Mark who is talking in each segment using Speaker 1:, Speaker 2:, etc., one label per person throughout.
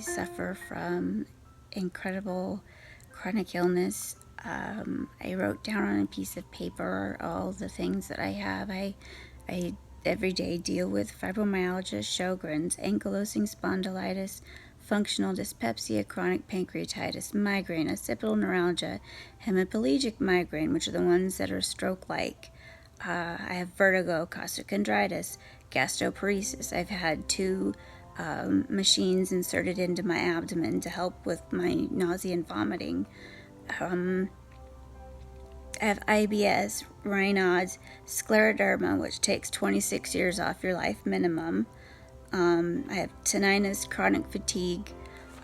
Speaker 1: suffer from incredible chronic illness. I wrote down on a piece of paper all the things that I have. I every day deal with fibromyalgia, Sjogren's, ankylosing spondylitis, functional dyspepsia, chronic pancreatitis, migraine, occipital neuralgia, hemiplegic migraine, which are the ones that are stroke-like. I have vertigo, costochondritis, gastroparesis. I've had two machines inserted into my abdomen to help with my nausea and vomiting. I have IBS, Raynaud's, scleroderma, which takes 26 years off your life minimum. I have tinnitus, chronic fatigue.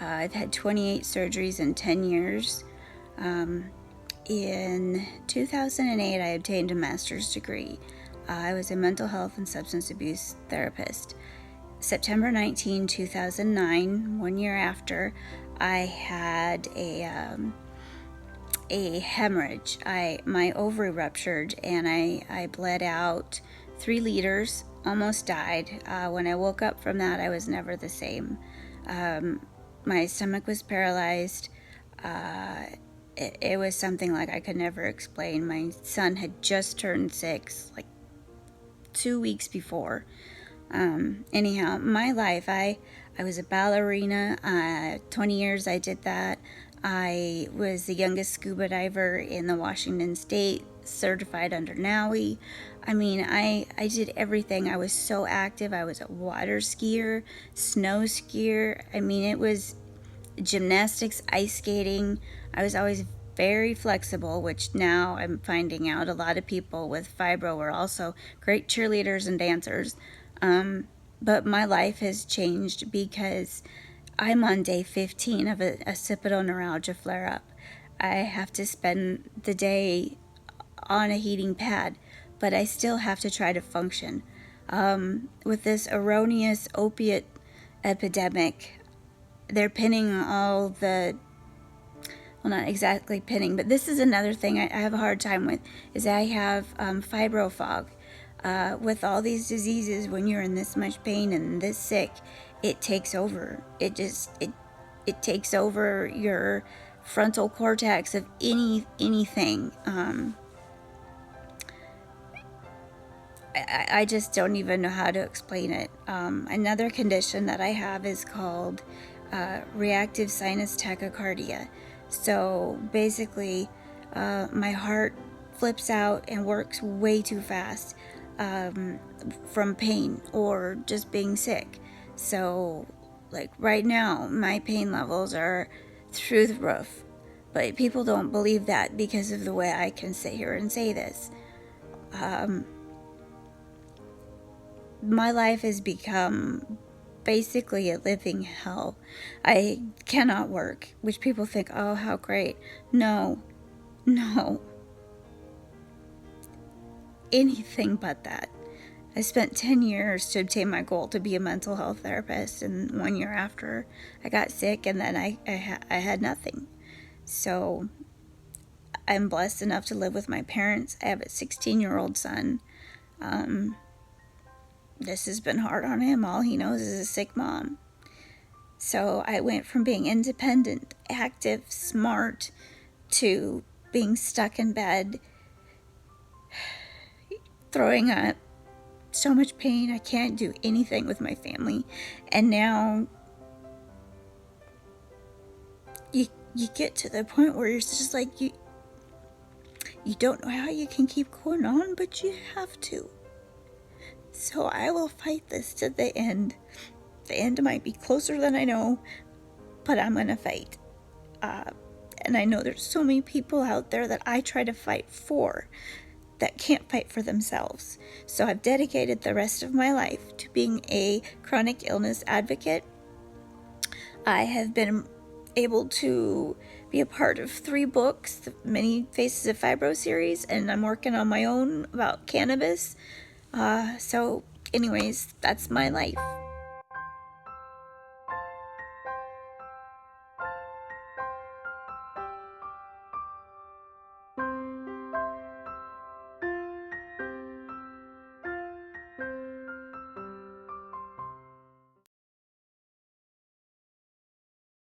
Speaker 1: I've had 28 surgeries in 10 years. In 2008, I obtained a master's degree. I was a mental health and substance abuse therapist. September 19, 2009, 1 year after, I had a hemorrhage. My ovary ruptured and I bled out 3 liters, almost died. When I woke up from that, I was never the same. My stomach was paralyzed. It was something like I could never explain. My son had just turned 6, like 2 weeks before. Anyhow, my life, I was a ballerina. 20 years I did that. I was the youngest scuba diver in the Washington State, certified under NAUI. I mean, I did everything. I was so active. I was a water skier, snow skier. I mean, it was gymnastics, ice skating. I was always very flexible, which now I'm finding out a lot of people with fibro are also great cheerleaders and dancers. But my life has changed because I'm on day 15 of a occipital neuralgia flare-up. I have to spend the day on a heating pad, but I still have to try to function. With this erroneous opiate epidemic, they're pinning all the, well, not exactly pinning, but this is another thing I have a hard time with, is I have fibro fog. With all these diseases, when you're in this much pain and this sick, it takes over. It takes over your frontal cortex of anything. I just don't even know how to explain it. Another condition that I have is called reactive sinus tachycardia. So basically, my heart flips out and works way too fast from pain or just being sick. So, like right now, my pain levels are through the roof. But people don't believe that because of the way I can sit here and say this. My life has become basically a living hell. I cannot work, which people think, oh, how great. No. Anything but that. I spent 10 years to obtain my goal to be a mental health therapist, and 1 year after I got sick, and then I had nothing. So I'm blessed enough to live with my parents. I have a 16-year-old son. This has been hard on him. All he knows is a sick mom. So I went from being independent, active, smart, to being stuck in bed, throwing up, so much pain. I can't do anything with my family. And now you get to the point where you're just like, you don't know how you can keep going on, but you have to. So I will fight this to the end. The end might be closer than I know, but I'm gonna fight. And I know there's so many people out there that I try to fight for that can't fight for themselves. So I've dedicated the rest of my life to being a chronic illness advocate. I have been able to be a part of 3 books, the Many Faces of Fibro series, and I'm working on my own about cannabis. So anyways, that's my life.